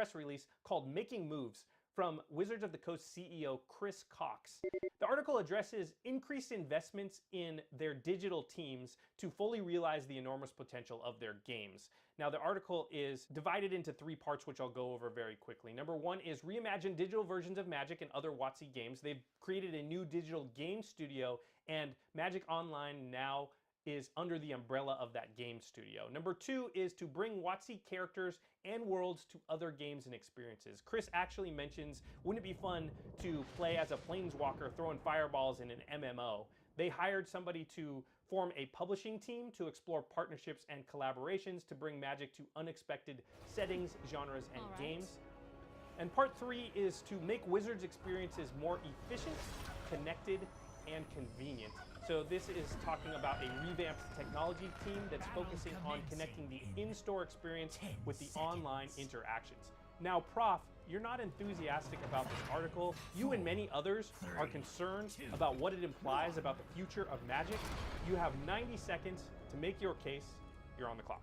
press release called Making Moves from Wizards of the Coast CEO Chris Cox. The article addresses increased investments in their digital teams to fully realize the enormous potential of their games. Now, the article is divided into 3 parts, which I'll go over very quickly. Number 1 is reimagine digital versions of Magic and other WotC games. They've created a new digital game studio, and Magic Online now is under the umbrella of that game studio. Number 2 is to bring WotC characters and worlds to other games and experiences. Chris actually mentions, wouldn't it be fun to play as a planeswalker throwing fireballs in an MMO? They hired somebody to form a publishing team to explore partnerships and collaborations to bring Magic to unexpected settings, genres, and games. And part 3 is to make Wizards experiences more efficient, connected, and convenient. So this is talking about a revamped technology team that's focusing on connecting the in-store experience with the online interactions. Now, Prof, you're not enthusiastic about this article. You and many others are concerned about what it implies about the future of Magic. You have 90 seconds to make your case. You're on the clock.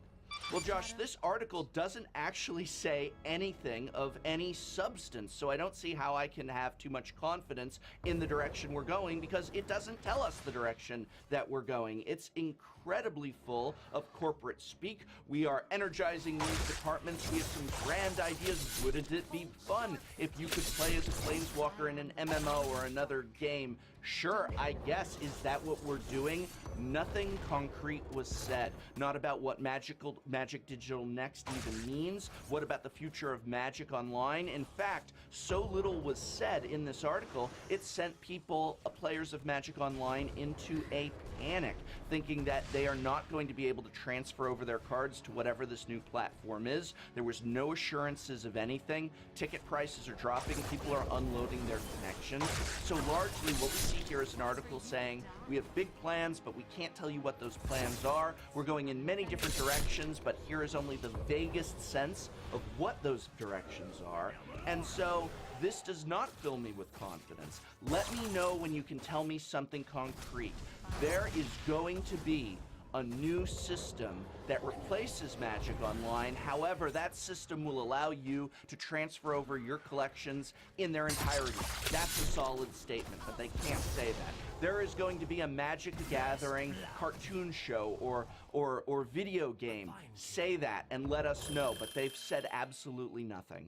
Well, Josh, this article doesn't actually say anything of any substance, so I don't see how I can have too much confidence in the direction we're going, because it doesn't tell us the direction that we're going. It's incredibly full of corporate speak. We are energizing these departments. We have some grand ideas. Wouldn't it be fun if you could play as a planeswalker in an MMO or another game? Sure, I guess. Is that what we're doing? Nothing concrete was said. Not about what Magic Digital Next even means. What about the future of Magic Online? In fact, so little was said in this article, it sent players of Magic Online into a panic, thinking that they are not going to be able to transfer over their cards to whatever this new platform is. There was no assurances of anything. Ticket prices are dropping. People are unloading their connections. So largely what we see here is an article saying, we have big plans, but we can't tell you what those plans are. We're going in many different directions, but here is only the vaguest sense of what those directions are. And so this does not fill me with confidence. Let me know when you can tell me something concrete. There is going to be a new system that replaces Magic Online. However, that system will allow you to transfer over your collections in their entirety. That's a solid statement, but they can't say that. There is going to be a Magic the Gathering cartoon show or video game. Say that and let us know, but they've said absolutely nothing.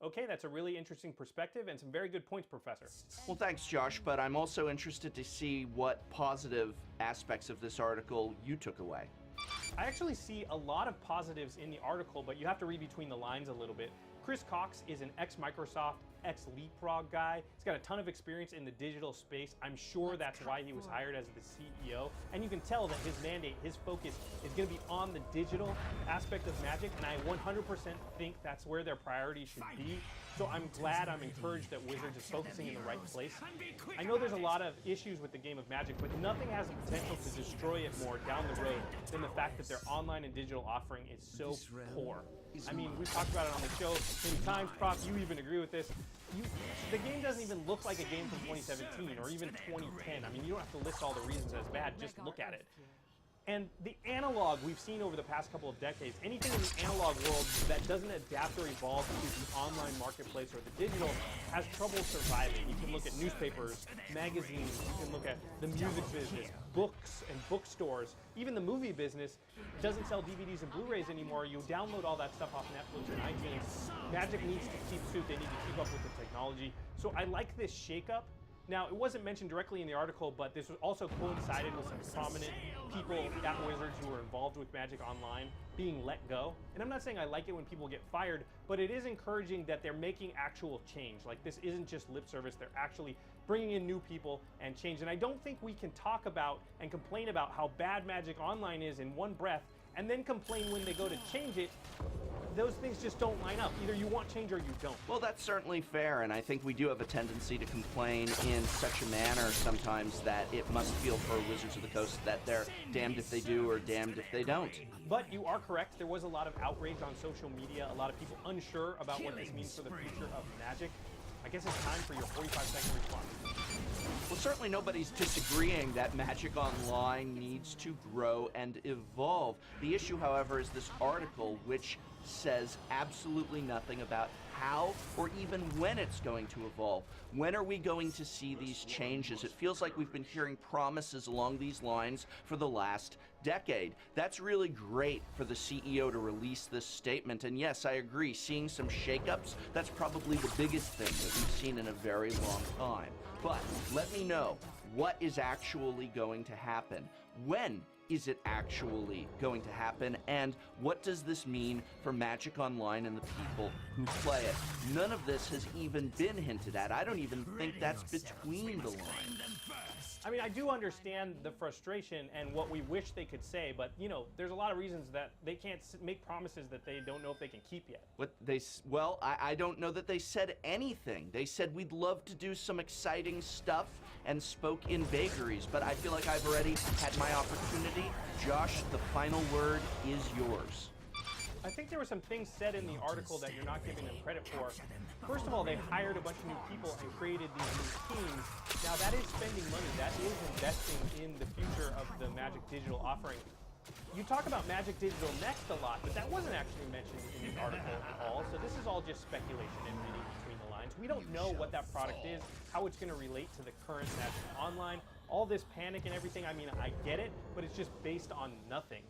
Okay, that's a really interesting perspective and some very good points, Professor. Well, thanks, Josh, but I'm also interested to see what positive aspects of this article you took away. I actually see a lot of positives in the article, but you have to read between the lines a little bit. Chris Cox is an ex-Microsoft, ex-Leapfrog guy. He's got a ton of experience in the digital space. I'm sure that's why he was hired as the CEO. And you can tell that his mandate, his focus is going to be on the digital aspect of Magic, and I 100% think that's where their priority should be. So I'm glad, I'm encouraged that Wizards is focusing in the right place. I know there's a lot of issues with the game of Magic, but nothing has the potential to destroy it more down the road than the fact that their online and digital offering is so poor. I mean, we've talked about it on the show many times. Prof, you even agree with this. The game doesn't even look like a game from 2017 or even 2010. I mean, you don't have to list all the reasons that it's bad, just look at it. And the analog we've seen over the past couple of decades, anything in the analog world that doesn't adapt or evolve to the online marketplace or the digital has trouble surviving. You can look at newspapers, magazines, you can look at the music business, books and bookstores, even the movie business doesn't sell DVDs and Blu-rays anymore. You download all that stuff off Netflix and iTunes. Magic needs to keep suit, they need to keep up with the technology. So I like this shakeup. Now, it wasn't mentioned directly in the article, but this was also coincided with some prominent people at Wizards who were involved with Magic Online being let go. And I'm not saying I like it when people get fired, but it is encouraging that they're making actual change. Like, this isn't just lip service, they're actually bringing in new people and change. And I don't think we can talk about and complain about how bad Magic Online is in one breath and then complain when they go to change it. Those things just don't line up. Either you want change or you don't. Well, that's certainly fair, and I think we do have a tendency to complain in such a manner sometimes that it must feel for Wizards of the Coast that they're damned if they do or damned if they don't. But you are correct. There was a lot of outrage on social media, a lot of people unsure about what this means for the future of Magic. I guess it's time for your 45-second response. Well, certainly nobody's disagreeing that Magic Online needs to grow and evolve. The issue, however, is this article, which says absolutely nothing about how or even when it's going to evolve. When are we going to see these changes? It feels like we've been hearing promises along these lines for the last decade. That's really great for the CEO to release this statement. And yes, I agree, seeing some shakeups, that's probably the biggest thing that we've seen in a very long time. But let me know, what is actually going to happen? When is it actually going to happen? And what does this mean for Magic Online and the people who play it? None of this has even been hinted at. I don't even think that's between the lines. I mean, I do understand the frustration and what we wish they could say, but you know, there's a lot of reasons that they can't make promises that they don't know if they can keep yet. Well, I don't know that they said anything. They said we'd love to do some exciting stuff and spoke in vagaries, but I feel like I've already had my opportunity. Josh, the final word is yours. I think there were some things said in the article that you're not giving them credit for. First of all, they hired a bunch of new people and created these new teams. Now that is spending money, that is investing in the future of the Magic Digital offering. You talk about Magic Digital Next a lot, but that wasn't actually mentioned in the article at all, so this is all just speculation and reading between the lines. We don't know what that product is, how it's going to relate to the current Magic Online. All this panic and everything, I mean, I get it, but it's just based on nothing.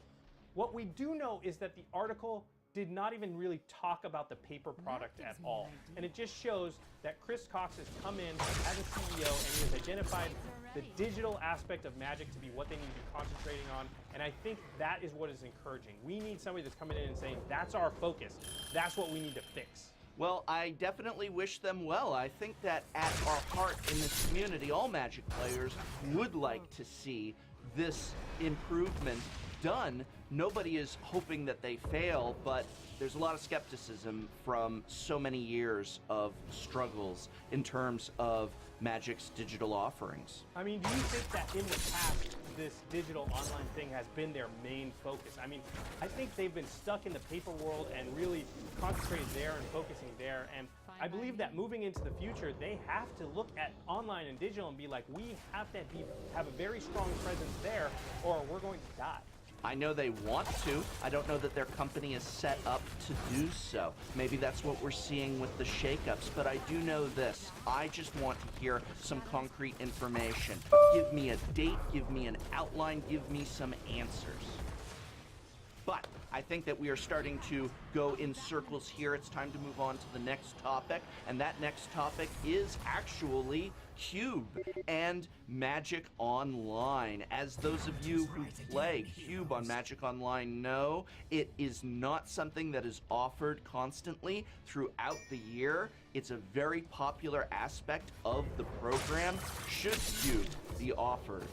What we do know is that the article did not even really talk about the paper product at all. And it just shows that Chris Cox has come in as a CEO and he has identified the digital aspect of Magic to be what they need to be concentrating on. And I think that is what is encouraging. We need somebody that's coming in and saying, that's our focus. That's what we need to fix. Well, I definitely wish them well. I think that at our heart in this community, all Magic players would like to see this improvement done. Nobody is hoping that they fail, but there's a lot of skepticism from so many years of struggles in terms of Magic's digital offerings. I mean, do you think that in the past, this digital online thing has been their main focus? I mean, I think they've been stuck in the paper world and really concentrated there and focusing there. And I believe that moving into the future, they have to look at online and digital and be like, we have to have a very strong presence there or we're going to die. I know they want to. I don't know that their company is set up to do so. Maybe that's what we're seeing with the shakeups, but I do know this. I just want to hear some concrete information. Give me a date, give me an outline, give me some answers. But I think that we are starting to go in circles here. It's time to move on to the next topic, and that next topic is actually Cube and Magic Online. As those of you who play Cube on Magic Online know, it is not something that is offered constantly throughout the year. It's a very popular aspect of the program. Should Cube be offered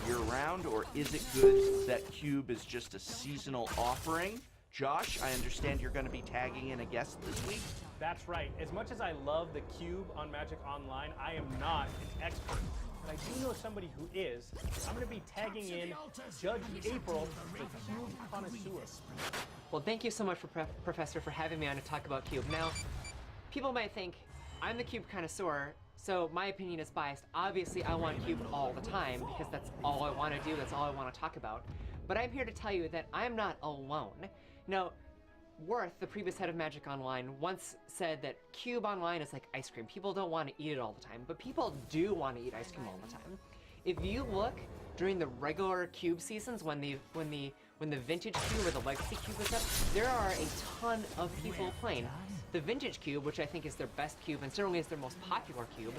year-round, or is it good that Cube is just a seasonal offering? Josh, I understand you're going to be tagging in a guest this week. That's right. As much as I love the Cube on Magic Online, I am not an expert. But I do know somebody who is. I'm going to be tagging in Judge April, the Cube connoisseur. Well, thank you so much, Professor, for having me on to talk about Cube. Now, people might think, I'm the Cube connoisseur, so my opinion is biased. Obviously, I want Cube all the time, because that's all I want to do, that's all I want to talk about. But I'm here to tell you that I'm not alone. Now, Worth, the previous head of Magic Online, once said that Cube Online is like ice cream. People don't want to eat it all the time, but people do want to eat ice cream all the time. If you look during the regular Cube seasons, when the Vintage Cube or the Legacy Cube is up, there are a ton of people playing. The Vintage Cube, which I think is their best cube and certainly is their most popular cube,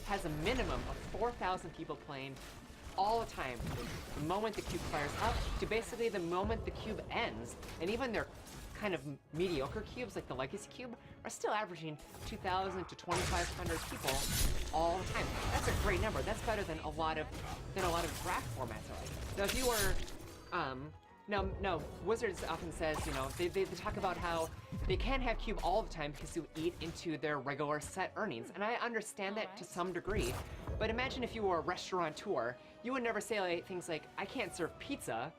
has a minimum of 4,000 people playing all the time. The moment the cube fires up to basically the moment the cube ends, and even their kind of mediocre cubes like the Legacy Cube are still averaging 2,000 to 2,500 people all the time. That's a great number. That's better than a lot of draft formats are like. Now, if you were, no, Wizards often says, you know, they talk about how they can't have Cube all the time because it would eat into their regular set earnings, and I understand that to some degree. But imagine if you were a restaurateur, you would never say things like, I can't serve pizza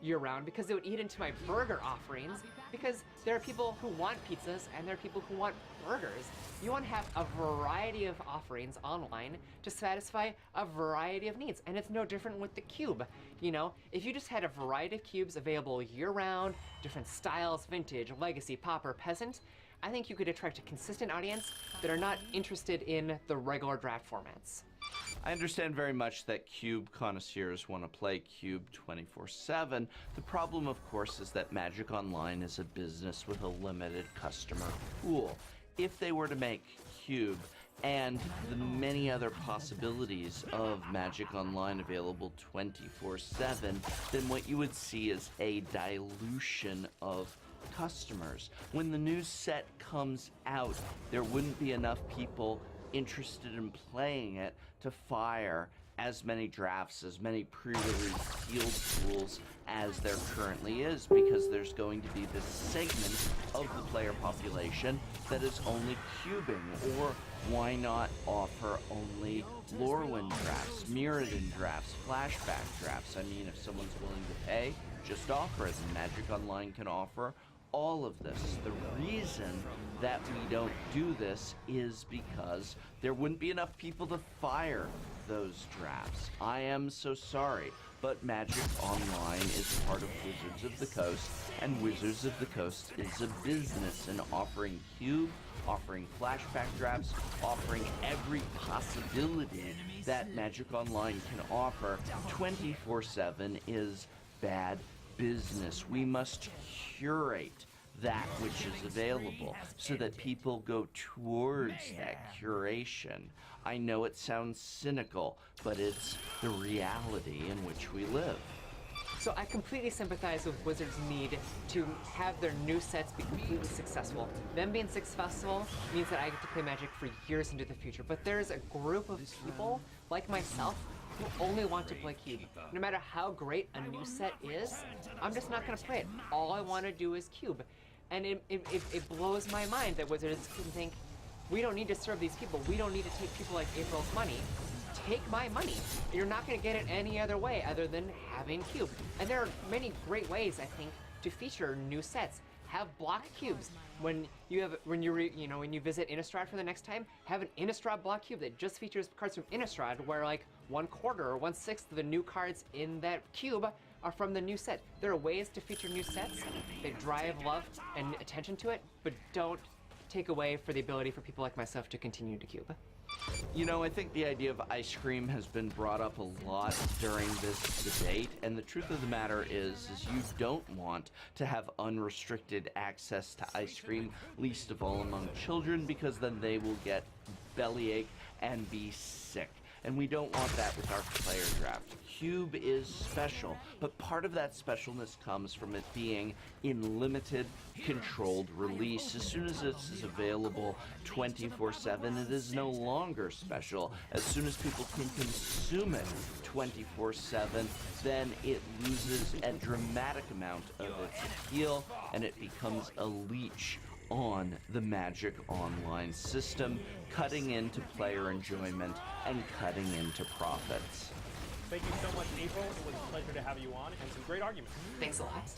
year-round because it would eat into my burger offerings, because there are people who want pizzas and there are people who want burgers. You want to have a variety of offerings online to satisfy a variety of needs, and it's no different with the cube. You know, if you just had a variety of cubes available year-round, different styles, vintage, legacy, pop, or peasant, I think you could attract a consistent audience that are not interested in the regular draft formats. I understand very much that cube connoisseurs want to play cube 24/7. The problem, of course, is that Magic Online is a business with a limited customer pool. If they were to make cube and the many other possibilities of Magic Online available 24/7, then what you would see is a dilution of customers. When the new set comes out, there wouldn't be enough people interested in playing it to fire as many drafts, as many pre-release sealed pools as there currently is, because there's going to be this segment of the player population that is only cubing. Or why not offer only Lorwyn drafts, Mirrodin drafts, flashback drafts? I mean, if someone's willing to pay, just offer it, and Magic Online can offer all of this. The reason that we don't do this is because there wouldn't be enough people to fire those drafts. I am so sorry, but Magic Online is part of Wizards of the Coast, and Wizards of the Coast is a business, and offering cube, offering flashback drafts, offering every possibility that Magic Online can offer 24/7 is bad business. We must curate that which is available so that people go towards that curation. I know it sounds cynical, but it's the reality in which we live. So I completely sympathize with Wizards' need to have their new sets be completely successful. Them being successful means that I get to play Magic for years into the future. But there's a group of people, like myself, who only want to play cube. No matter how great a new set is, I'm just not going to play it. All I want to do is cube. And it blows my mind that Wizards can think, we don't need to serve these people. We don't need to take people like April's money. Take my money. You're not going to get it any other way other than having cube. And there are many great ways, I think, to feature new sets. Have block cubes. When you visit Innistrad for the next time, have an Innistrad block cube that just features cards from Innistrad, where like 1/4 or 1/6 of the new cards in that cube are from the new set. There are ways to feature new sets that drive love and attention to it, but don't take away for the ability for people like myself to continue to cube. You know, I think the idea of ice cream has been brought up a lot during this debate, and the truth of the matter is you don't want to have unrestricted access to ice cream, least of all among children, because then they will get bellyache and be sick. And we don't want that with our player draft. Cube is special, but part of that specialness comes from it being in limited, controlled release. As soon as this is available 24/7, it is no longer special. As soon as people can consume it 24/7, then it loses a dramatic amount of its appeal, and it becomes a leech on the Magic Online system, cutting into player enjoyment and cutting into profits. Thank you so much, April. It was a pleasure to have you on, and some great arguments. Thanks a lot.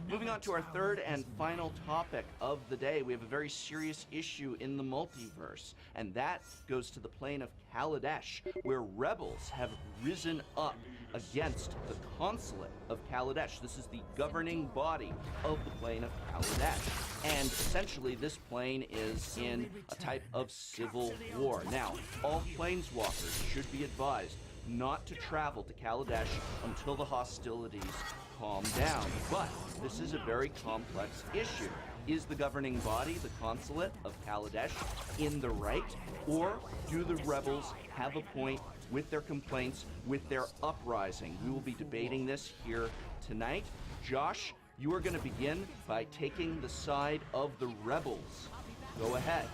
Moving on to our third and final topic of the day, we have a very serious issue in the multiverse, and that goes to the plane of Kaladesh, where rebels have risen up against the consulate of Kaladesh. This is the governing body of the plane of Kaladesh, and essentially this plane is in a type of civil war. Now, all planeswalkers should be advised not to travel to Kaladesh until the hostilities calm down. But this is a very complex issue. Is the governing body, the consulate of Kaladesh, in the right? Or do the rebels have a point with their complaints, with their uprising? We will be debating this here tonight. Josh, you are going to begin by taking the side of the rebels. Go ahead.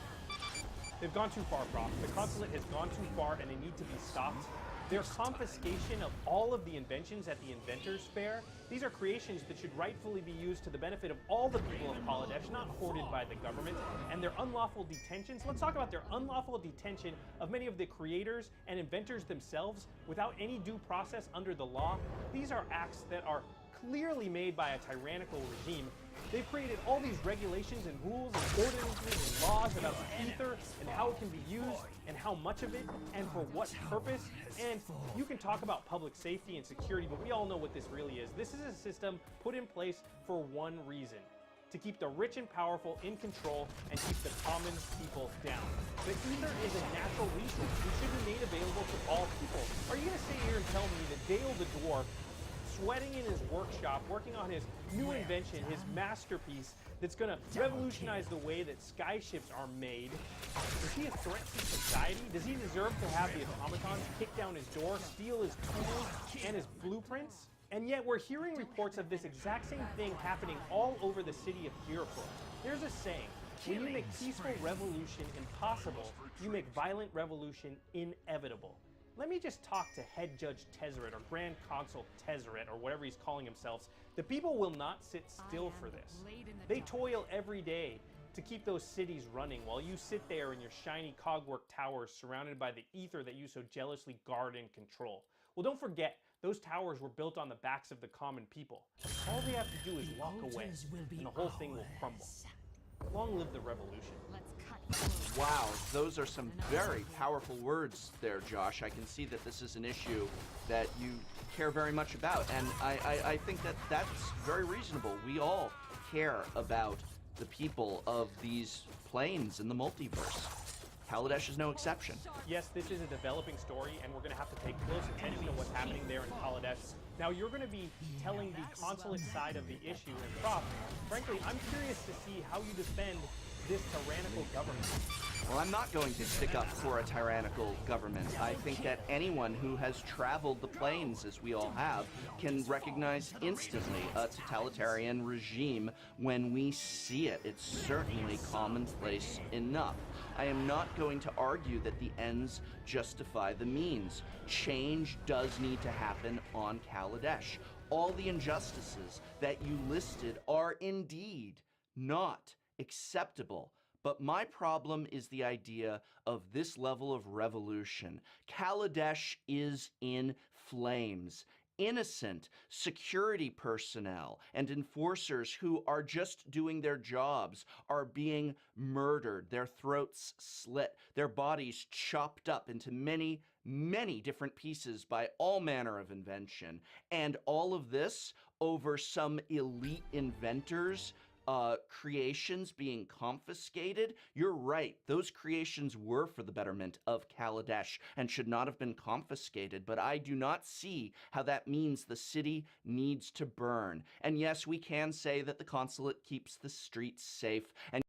They've gone too far, Prof. The consulate has gone too far, and they need to be stopped. Their confiscation of all of the inventions at the Inventors Fair, these are creations that should rightfully be used to the benefit of all the people of Kaladesh, not hoarded by the government. And their unlawful detentions, let's talk about their unlawful detention of many of the creators and inventors themselves without any due process under the law. These are acts that are clearly made by a tyrannical regime, They've created all these regulations and rules and ordinances and laws about the ether and how it can be used and how much of it and for what purpose. And you can talk about public safety and security, but we all know what this really is. This is a system put in place for one reason: to keep the rich and powerful in control and keep the common people down. The ether is a natural resource. It should be made available to all people. Are you going to sit here and tell me that Dale the Dwarf, sweating in his workshop, working on his new invention, his masterpiece, that's going to revolutionize the way that skyships are made, is he a threat to society? Does he deserve to have the automatons kick down his door, steal his tools and his blueprints? And yet we're hearing reports of this exact same thing happening all over the city of Kirapur. There's a saying: when you make peaceful revolution impossible, you make violent revolution inevitable. Let me just talk to Head Judge Tezzeret, or Grand Consul Tezzeret, or whatever he's calling himself. The people will not sit still for this. They toil every day to keep those cities running while you sit there in your shiny cogwork towers surrounded by the ether that you so jealously guard and control. Well, don't forget, those towers were built on the backs of the common people. All they have to do is walk away, and the whole thing will crumble. Long live the revolution. Wow, those are some very powerful words there, Josh. I can see that this is an issue that you care very much about, and I think that that's very reasonable. We all care about the people of these planes in the multiverse. Kaladesh is no exception. Yes, this is a developing story, and we're going to have to pay close attention to what's happening there in Kaladesh. Now, you're going to be telling the consulate side of the issue, and Prof, frankly, I'm curious to see how you defend this tyrannical government. Well, I'm not going to stick up for a tyrannical government. I think that anyone who has traveled the plains, as we all have, can recognize instantly a totalitarian regime when we see it. It's certainly commonplace enough. I am not going to argue that the ends justify the means. Change does need to happen on Kaladesh. All the injustices that you listed are indeed not acceptable. But my problem is the idea of this level of revolution. Kaladesh is in flames. Innocent security personnel and enforcers who are just doing their jobs are being murdered, their throats slit, their bodies chopped up into many, many different pieces by all manner of invention. And all of this over some elite inventors' creations being confiscated. You're right, those creations were for the betterment of Kaladesh and should not have been confiscated, but I do not see how that means the city needs to burn. And yes, we can say that the consulate keeps the streets safe, and